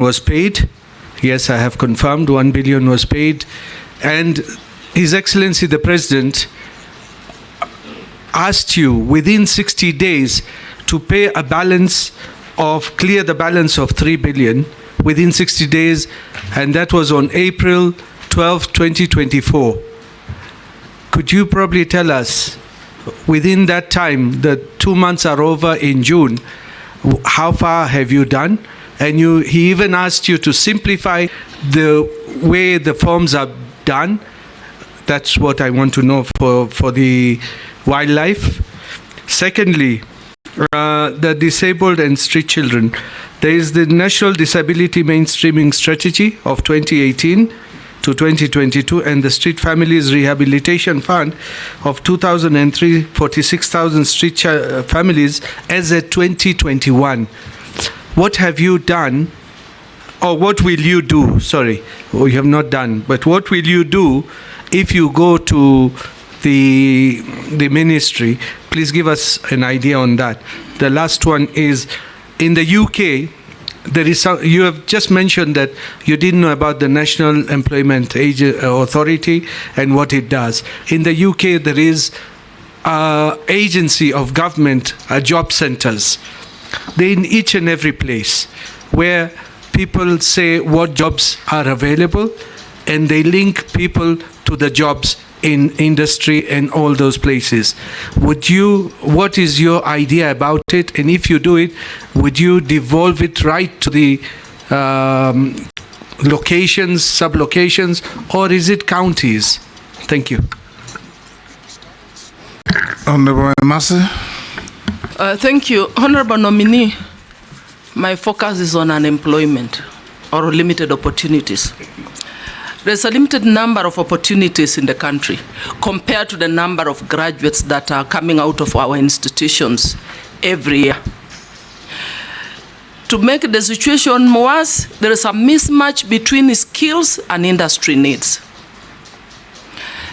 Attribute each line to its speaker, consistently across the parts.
Speaker 1: was paid. Yes, I have confirmed 1 billion was paid. And His Excellency the President asked you within 60 days to pay a balance of, clear the balance of 3 billion within 60 days, and that was on April 12, 2024. Could you probably tell us, within that time, the 2 months are over in June, how far have you done? And he even asked you to simplify the way the forms are done. That's what I want to know for the wildlife. Secondly, the disabled and street children. There is the National Disability Mainstreaming Strategy of 2018 to 2022 and the Street Families Rehabilitation Fund of 2003, 46,000 street families as at 2021. What have you done, or what will you do? Sorry, you have not done, but what will you do if you go to the ministry? Please give us an idea on that. The last one is, in the UK, there is you have just mentioned that you didn't know about the National Employment Authority and what it does. In the UK, there is an agency of government, job centers. They're in each and every place where people say what jobs are available, and they link people to the jobs in industry and all those places. What is your idea about it? And if you do it, would you devolve it right to the locations, sub-locations, or is it counties? Thank you.
Speaker 2: Honorable Amisi.
Speaker 3: Thank you. Honorable nominee, my focus is on unemployment or limited opportunities. There's a limited number of opportunities in the country compared to the number of graduates that are coming out of our institutions every year. To make the situation worse, there is a mismatch between skills and industry needs.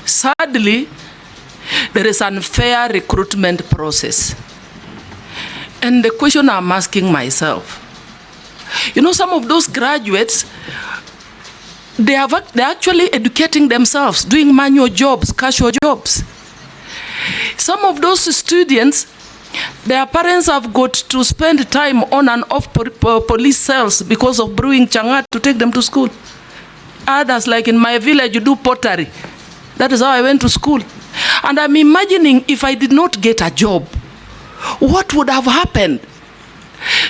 Speaker 3: Sadly, there is an unfair recruitment process. And the question I'm asking myself, some of those graduates, they're actually educating themselves, doing manual jobs, casual jobs. Some of those students, their parents have got to spend time on and off police cells because of brewing changat to take them to school. Others, like in my village, you do pottery. That is how I went to school. And I'm imagining if I did not get a job, what would have happened?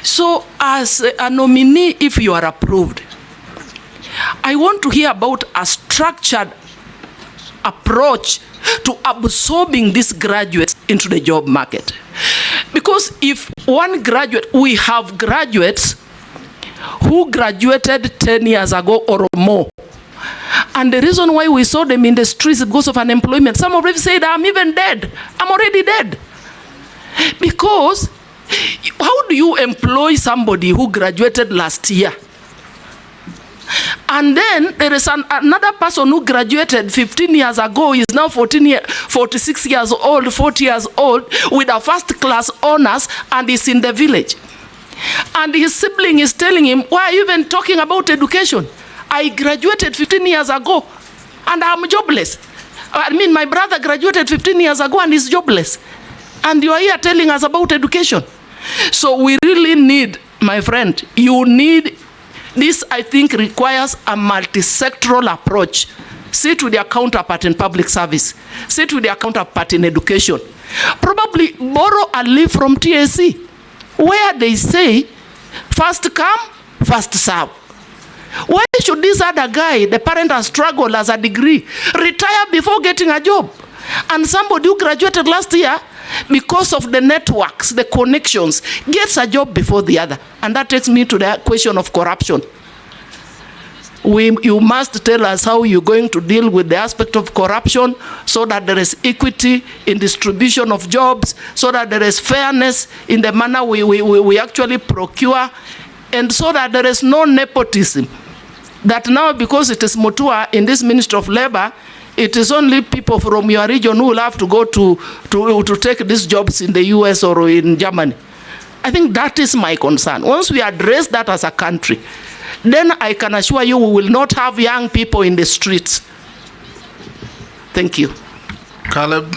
Speaker 3: So as a nominee, if you are approved, I want to hear about a structured approach to absorbing these graduates into the job market. Because if one graduate, we have graduates who graduated 10 years ago or more. And the reason why we saw them in the streets is because of unemployment. Some of them said, I'm even dead. I'm already dead. Because how do you employ somebody who graduated last year? And then there is another person who graduated 15 years ago, is now 46 years old, 40 years old, with a first-class honors, and is in the village. And his sibling is telling him, why are you even talking about education? I graduated 15 years ago, and I'm jobless. I mean, my brother graduated 15 years ago and is jobless. And you are here telling us about education. So we really need, my friend, this, I think, requires a multi-sectoral approach. Sit with their counterpart in public service. Sit with their counterpart in education. Probably borrow a leaf from TSC, where they say, first come, first serve. Why should this other guy, the parent has struggled as a degree, retire before getting a job? And somebody who graduated last year, because of the networks, the connections, gets a job before the other. And that takes me to the question of corruption. You must tell us how you're going to deal with the aspect of corruption so that there is equity in distribution of jobs, so that there is fairness in the manner we actually procure, and so that there is no nepotism. That now, because it is Mutua in this Ministry of Labor, it is only people from your region who will have to go to take these jobs in the US or in Germany. I think that is my concern. Once we address that as a country, then I can assure you we will not have young people in the streets. Thank you.
Speaker 2: Caleb.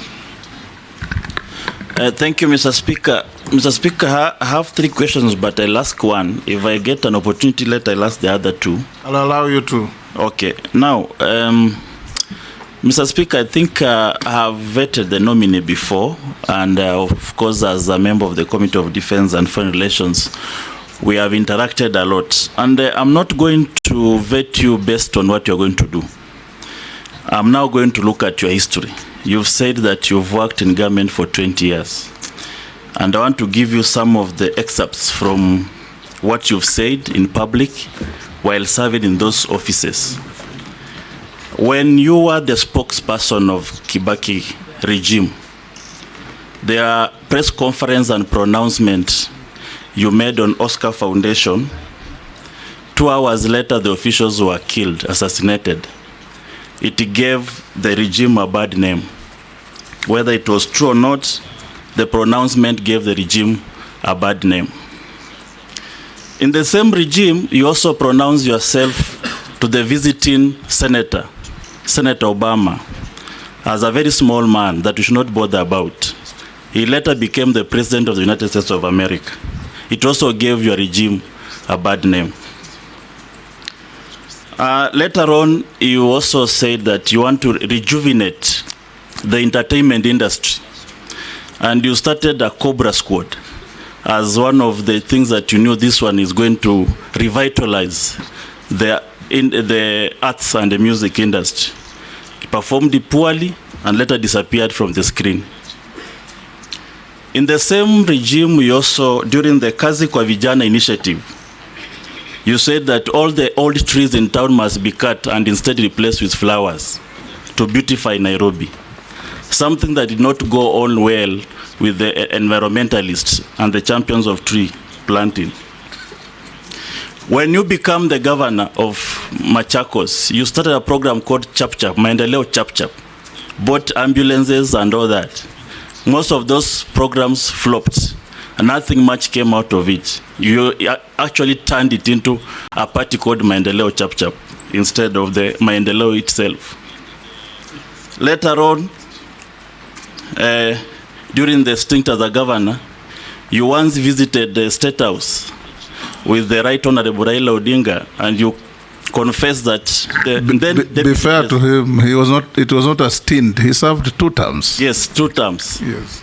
Speaker 4: Thank you, Mr. Speaker. Mr. Speaker, I have 3 questions, but I'll ask one. If I get an opportunity later, I'll ask the other 2.
Speaker 2: I'll allow you to.
Speaker 4: Okay. Now, Mr. Speaker, I think I have vetted the nominee before, and of course, as a member of the Committee of Defense and Foreign Relations, we have interacted a lot. And I'm not going to vet you based on what you're going to do. I'm now going to look at your history. You've said that you've worked in government for 20 years. And I want to give you some of the excerpts from what you've said in public while serving in those offices. When you were the spokesperson of Kibaki regime, their press conference and pronouncement you made on Oscar Foundation, 2 hours later the officials were killed, assassinated. It gave the regime a bad name. Whether it was true or not, the pronouncement gave the regime a bad name. In the same regime, you also pronounced yourself to the visiting senator, Senator Obama, as a very small man that we should not bother about. He later became the President of the United States of America. It also gave your regime a bad name. Later on, you also said that you want to rejuvenate the entertainment industry. And you started a Cobra Squad as one of the things that you knew this one is going to revitalize the arts and the music industry. It performed poorly and later disappeared from the screen. In the same regime, we also, during the Kazi kwa Vijana initiative, you said that all the old trees in town must be cut and instead replaced with flowers to beautify Nairobi. Something that did not go on well with the environmentalists and the champions of tree planting. When you become the governor of Machakos, you started a program called Chap Chap, Maendeleo Chap Chap, bought ambulances and all that. Most of those programs flopped, and nothing much came out of it. You actually turned it into a party called Maendeleo Chap Chap instead of the Maendeleo itself. Later on, during the stint as a governor, you once visited the State House with the Right Honorable Raila Odinga, and you confessed that
Speaker 2: be fair to him, it was not a stint. He served 2 terms.
Speaker 4: Yes, 2 terms.
Speaker 2: Yes.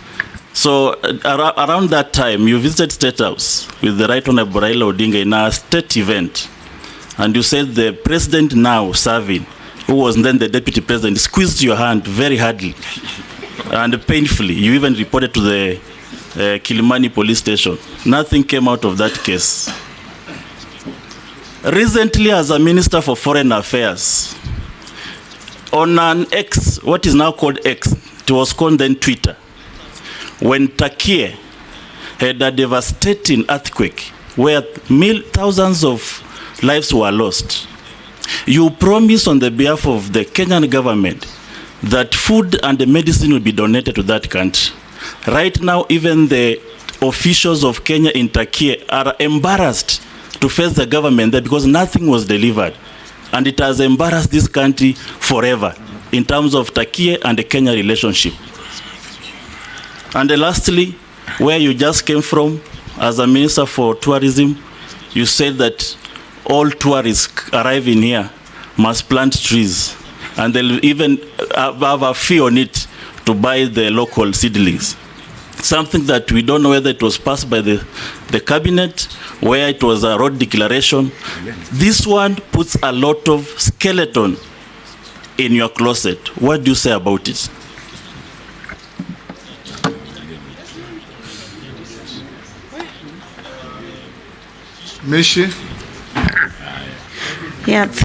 Speaker 4: So around that time, you visited State House with the Right Honorable Raila Odinga in a state event, and you said the president now serving, who was then the deputy president, squeezed your hand very hardly and painfully. You even reported to the Kilimani police station. Nothing came out of that case. Recently, as a Minister for Foreign Affairs, on an X, what is now called X, it was called then Twitter, when Turkey had a devastating earthquake where thousands of lives were lost, you promised on the behalf of the Kenyan government that food and the medicine will be donated to that country. Right now, even the officials of Kenya in Turkey are embarrassed to face the government there because nothing was delivered. And it has embarrassed this country forever in terms of Turkey and the Kenya relationship. And lastly, where you just came from as a Minister for Tourism, you said that all tourists arriving here must plant trees, and they'll even have a fee on it to buy the local seedlings. Something that we don't know whether it was passed by the cabinet, where it was a road declaration. This one puts a lot of skeleton in your closet. What do you say about it?
Speaker 2: Mishi?
Speaker 5: Yeah.